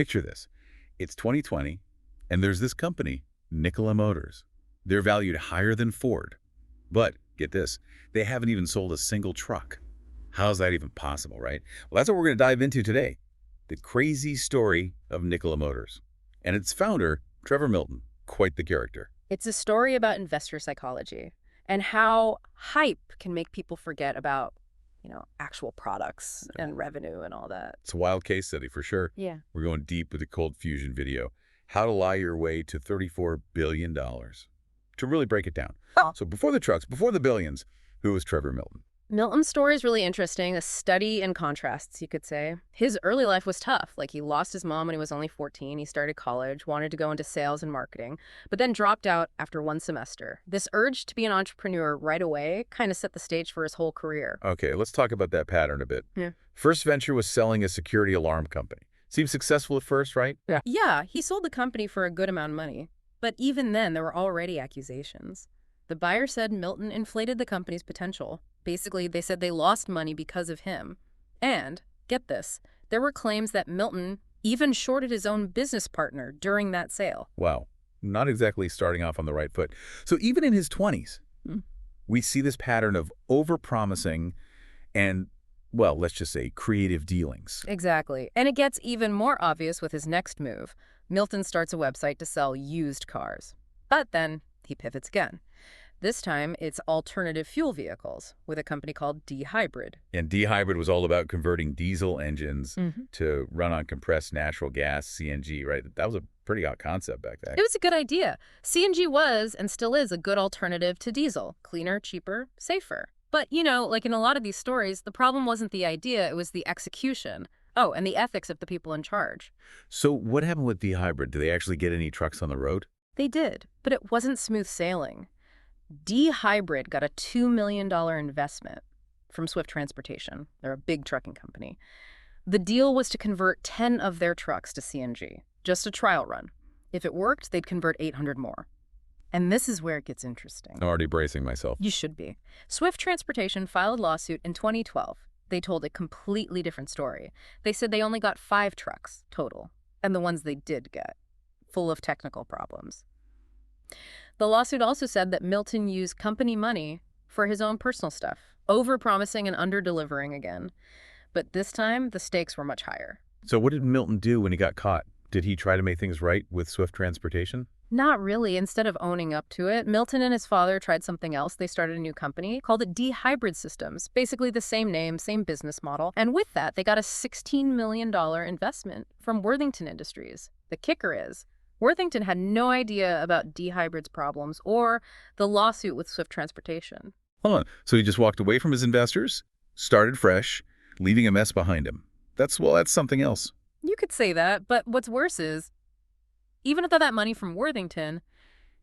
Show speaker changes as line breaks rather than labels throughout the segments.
picture this. It's 2020, and there's this company, Nikola Motors. They're valued higher than Ford. But, get this, they haven't even sold a single truck. How's that even possible, right? Well, that's what we're going to dive into today. The crazy story of Nikola Motors. And its founder, Trevor Milton, quite the character.
It's a story about investor psychology and how hype can make people forget about, actual products and revenue and all that.
It's a wild case study for sure.
Yeah.
We're going deep with the ColdFusion video. How to lie your way to $34 billion. To really break it down. So before the trucks, before the billions, who was Trevor Milton?
Milton's story is really interesting, a study in contrasts, you could say. His early life was tough. Like, he lost his mom when he was only 14. He started college, wanted to go into sales and marketing, but then dropped out after one semester. This urge to be an entrepreneur right away kind of set the stage for his whole career.
Okay, let's talk about that pattern a bit.
Yeah.
First venture was selling a security alarm company. Seemed successful at first, right?
Yeah, he sold the company for a good amount of money. But even then, there were already accusations. The buyer said Milton inflated the company's potential. Basically, they said they lost money because of him. And, get this, there were claims that Milton even shorted his own business partner during that sale.
Wow, not exactly starting off on the right foot. So even in his 20s, we see this pattern of overpromising and, well, let's just say creative dealings.
Exactly. And it gets even more obvious with his next move. Milton starts a website to sell used cars. But then he pivots again. This time, it's alternative fuel vehicles with a company called D-Hybrid.
And D-Hybrid was all about converting diesel engines to run on compressed natural gas, CNG, right? That was a pretty hot concept back then.
It was a good idea. CNG was, and still is, a good alternative to diesel. Cleaner, cheaper, safer. But, like in a lot of these stories, the problem wasn't the idea, it was the execution. Oh, and the ethics of the people in charge.
So what happened with D-Hybrid? Did they actually get any trucks on the road?
They did, but it wasn't smooth sailing. D-Hybrid got a $2 million investment from Swift Transportation. They're a big trucking company. The deal was to convert 10 of their trucks to CNG, just a trial run. If it worked, they'd convert 800 more. And this is where it gets interesting.
I'm already bracing myself.
You should be. Swift Transportation filed a lawsuit in 2012. They told a completely different story. They said they only got 5 trucks total, and the ones they did get, full of technical problems. The lawsuit also said that Milton used company money for his own personal stuff, over-promising and under-delivering again. But this time, the stakes were much higher.
So what did Milton do when he got caught? Did he try to make things right with Swift Transportation?
Not really. Instead of owning up to it, Milton and his father tried something else. They started a new company, called it D-Hybrid Systems. Basically the same name, same business model. And with that, they got a $16 million investment from Worthington Industries. The kicker is, Worthington had no idea about D-Hybrid's problems or the lawsuit with Swift Transportation.
Hold on. So he just walked away from his investors, started fresh, leaving a mess behind him. That's something else.
You could say that, but what's worse is, even without that money from Worthington,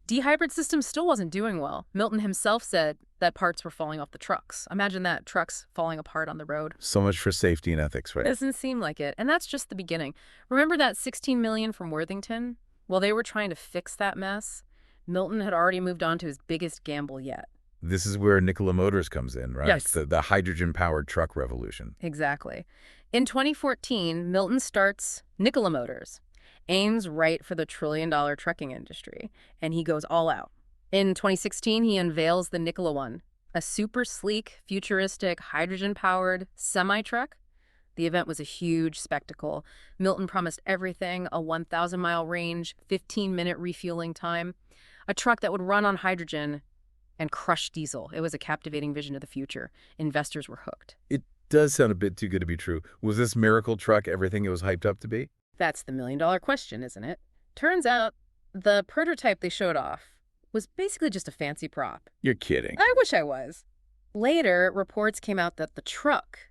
D-Hybrid Systems still wasn't doing well. Milton himself said that parts were falling off the trucks. Imagine that, trucks falling apart on the road.
So much for safety and ethics, right?
Doesn't seem like it. And that's just the beginning. Remember that $16 million from Worthington? While they were trying to fix that mess, Milton had already moved on to his biggest gamble yet.
This is where Nikola Motors comes in, right?
Yes.
The hydrogen-powered truck revolution.
Exactly. In 2014, Milton starts Nikola Motors, aims right for the trillion-dollar trucking industry, and he goes all out. In 2016, he unveils the Nikola One, a super sleek, futuristic, hydrogen-powered semi-truck. The event was a huge spectacle. Milton promised everything, a 1,000-mile range, 15-minute refueling time, a truck that would run on hydrogen and crush diesel. It was a captivating vision of the future. Investors were hooked.
It does sound a bit too good to be true. Was this miracle truck everything it was hyped up to be?
That's the million-dollar question, isn't it? Turns out the prototype they showed off was basically just a fancy prop.
You're kidding.
I wish I was. Later, reports came out that the truck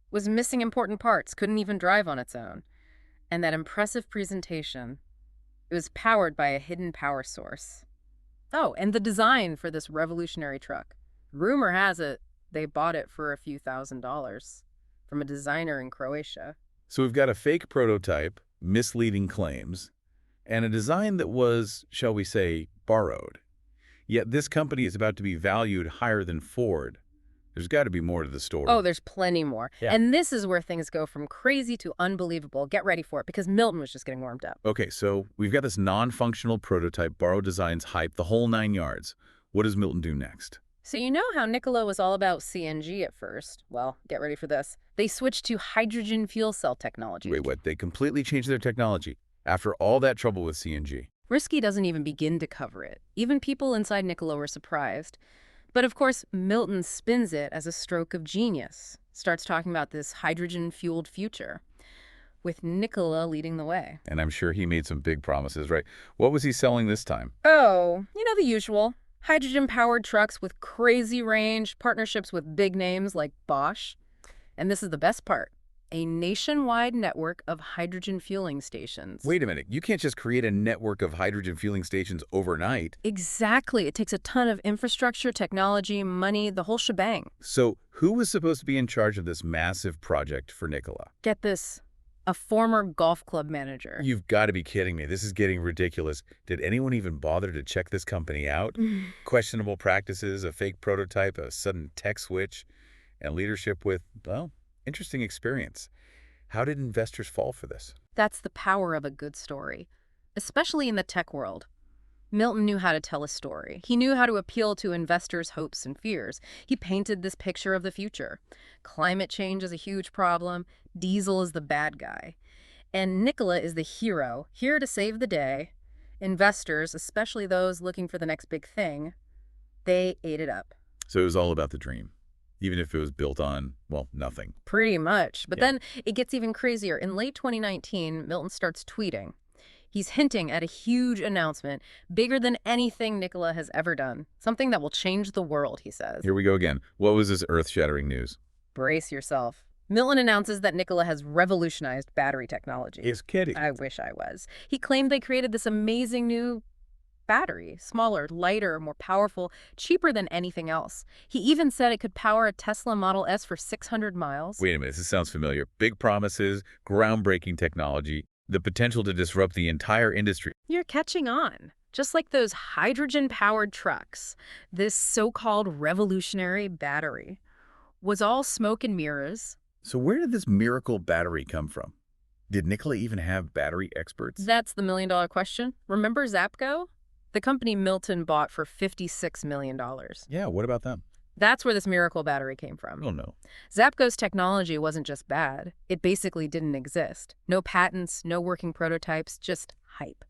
was missing important parts, couldn't even drive on its own. And that impressive presentation, it was powered by a hidden power source. Oh, and the design for this revolutionary truck. Rumor has it they bought it for a few $1,000s from a designer in Croatia.
So we've got a fake prototype, misleading claims, and a design that was, shall we say, borrowed. Yet this company is about to be valued higher than Ford. There's got to be more to the story.
Oh, there's plenty more.
Yeah.
And this is where things go from crazy to unbelievable. Get ready for it, because Milton was just getting warmed up.
Okay, so we've got this non-functional prototype, borrowed designs, hype, the whole 9 yards. What does Milton do next?
So you know how Nikola was all about CNG at first? Well, get ready for this. They switched to hydrogen fuel cell technology.
Wait, what? They completely changed their technology after all that trouble with CNG.
Risky doesn't even begin to cover it. Even people inside Nikola were surprised. But of course, Milton spins it as a stroke of genius. Starts talking about this hydrogen-fueled future, with Nikola leading the way.
And I'm sure he made some big promises, right? What was he selling this time?
Oh, you know the usual. Hydrogen-powered trucks with crazy range, partnerships with big names like Bosch. And this is the best part. A nationwide network of hydrogen fueling stations.
Wait a minute. You can't just create a network of hydrogen fueling stations overnight.
Exactly. It takes a ton of infrastructure, technology, money, the whole shebang.
So who was supposed to be in charge of this massive project for Nikola?
Get this. A former golf club manager.
You've got to be kidding me. This is getting ridiculous. Did anyone even bother to check this company out? Questionable practices, a fake prototype, a sudden tech switch, and leadership with, well, interesting experience. How did investors fall for this?
That's the power of a good story, especially in the tech world. Milton knew how to tell a story. He knew how to appeal to investors' hopes and fears. He painted this picture of the future. Climate change is a huge problem. Diesel is the bad guy. And Nikola is the hero, here to save the day. Investors, especially those looking for the next big thing, they ate it up.
So it was all about the dream, even if it was built on, well, nothing.
Pretty much. But
Yeah.
then it gets even crazier. In late 2019, Milton starts tweeting. He's hinting at a huge announcement, bigger than anything Nikola has ever done. Something that will change the world, he says.
Here we go again. What was this earth-shattering news?
Brace yourself. Milton announces that Nikola has revolutionized battery technology.
He's kidding.
I wish I was. He claimed they created this amazing new battery, smaller, lighter, more powerful, cheaper than anything else. He even said it could power a Tesla Model S for 600 miles.
Wait a minute. This sounds familiar. Big promises, groundbreaking technology, the potential to disrupt the entire industry.
You're catching on. Just like those hydrogen-powered trucks, this so-called revolutionary battery was all smoke and mirrors.
So where did this miracle battery come from? Did Nikola even have battery experts?
That's the million-dollar question. Remember Zapco? The company Milton bought for $56 million.
Yeah, what about them?
That's where this miracle battery came from.
Oh, no.
Zapco's technology wasn't just bad. It basically didn't exist. No patents, no working prototypes, just hype.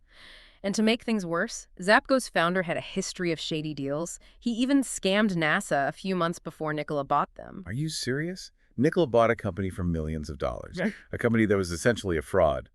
And to make things worse, Zapco's founder had a history of shady deals. He even scammed NASA a few months before Nikola bought them.
Are you serious? Nikola bought a company for millions of dollars, a company that was essentially a fraud,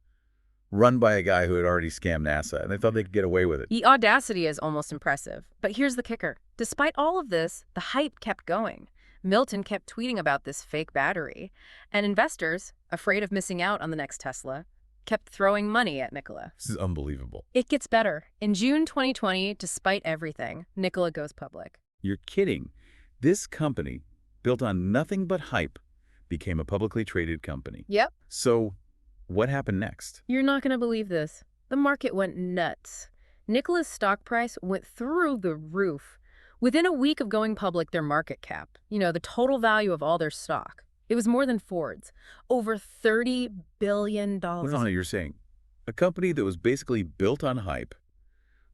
run by a guy who had already scammed NASA, and they thought they could get away with it.
The audacity is almost impressive. But here's the kicker. Despite all of this, the hype kept going. Milton kept tweeting about this fake battery, and investors, afraid of missing out on the next Tesla, kept throwing money at Nikola.
This is unbelievable.
It gets better. In June 2020, despite everything, Nikola goes public.
You're kidding. This company, built on nothing but hype, became a publicly traded company.
Yep.
So what happened next?
You're not going to believe this. The market went nuts. Nikola's stock price went through the roof. Within a week of going public, their market cap, the total value of all their stock, it was more than Ford's. Over $30 billion.
No, you're saying a company that was basically built on hype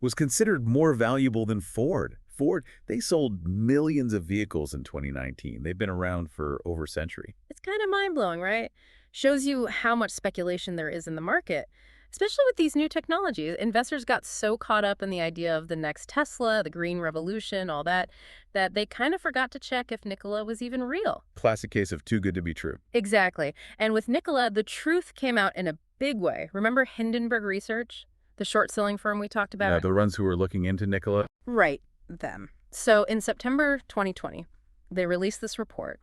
was considered more valuable than Ford. Ford, they sold millions of vehicles in 2019. They've been around for over a century.
It's kind of mind-blowing, right? Shows you how much speculation there is in the market, especially with these new technologies. Investors got so caught up in the idea of the next Tesla, the green revolution, all that they kind of forgot to check if Nikola was even real.
Classic case of too good to be true.
Exactly. And with Nikola, the truth came out in a big way. Remember Hindenburg Research, the short-selling firm we talked about?
Yeah, the ones who were looking into Nikola?
Right, them. So in September 2020, they released this report,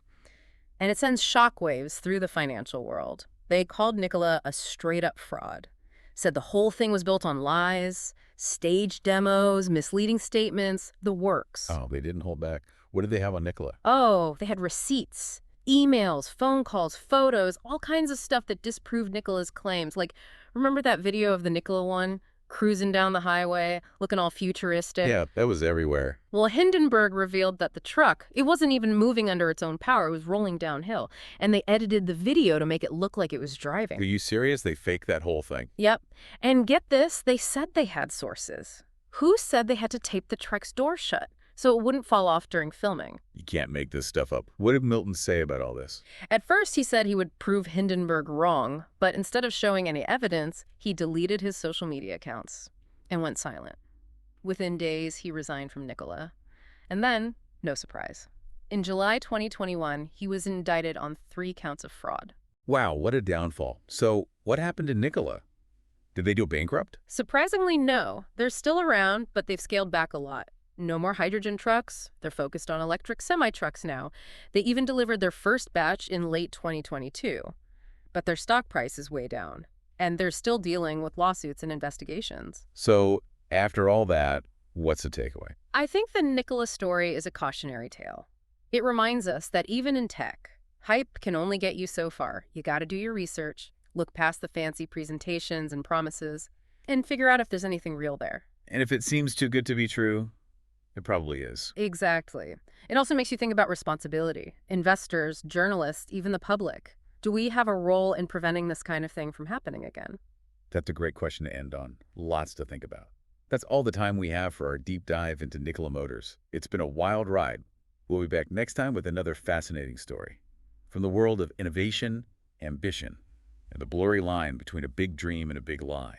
and it sends shockwaves through the financial world. They called Nikola a straight-up fraud, said the whole thing was built on lies, staged demos, misleading statements, the works.
Oh, they didn't hold back. What did they have on Nikola?
Oh, they had receipts, emails, phone calls, photos, all kinds of stuff that disproved Nikola's claims. Like, remember that video of the Nikola one cruising down the highway, looking all futuristic.
Yeah, that was everywhere.
Well, Hindenburg revealed that the truck, it wasn't even moving under its own power, it was rolling downhill, and they edited the video to make it look like it was
Are
driving.
you serious? They faked that whole thing.
Yep. And get this, they said they had sources. Who said they had to tape the truck's door shut so it wouldn't fall off during filming?
You can't make this stuff up. What did Milton say about all this?
At first, he said he would prove Hindenburg wrong, but instead of showing any evidence, he deleted his social media accounts and went silent. Within days, he resigned from Nikola. And then, no surprise. In July 2021, he was indicted on 3 counts of fraud.
Wow, what a downfall. So, what happened to Nikola? Did they go bankrupt?
Surprisingly, no. They're still around, but they've scaled back a lot. No more hydrogen trucks. They're focused on electric semi-trucks now. They even delivered their first batch in late 2022. But their stock price is way down, and they're still dealing with lawsuits and investigations.
So, after all that, what's the takeaway?
I think the Nikola story is a cautionary tale. It reminds us that even in tech, hype can only get you so far. You got to do your research, look past the fancy presentations and promises, and figure out if there's anything real there.
And if it seems too good to be true, it probably is.
Exactly. It also makes you think about responsibility. Investors, journalists, even the public. Do we have a role in preventing this kind of thing from happening again?
That's a great question to end on. Lots to think about. That's all the time we have for our deep dive into Nikola Motors. It's been a wild ride. We'll be back next time with another fascinating story. From the world of innovation, ambition, and the blurry line between a big dream and a big lie.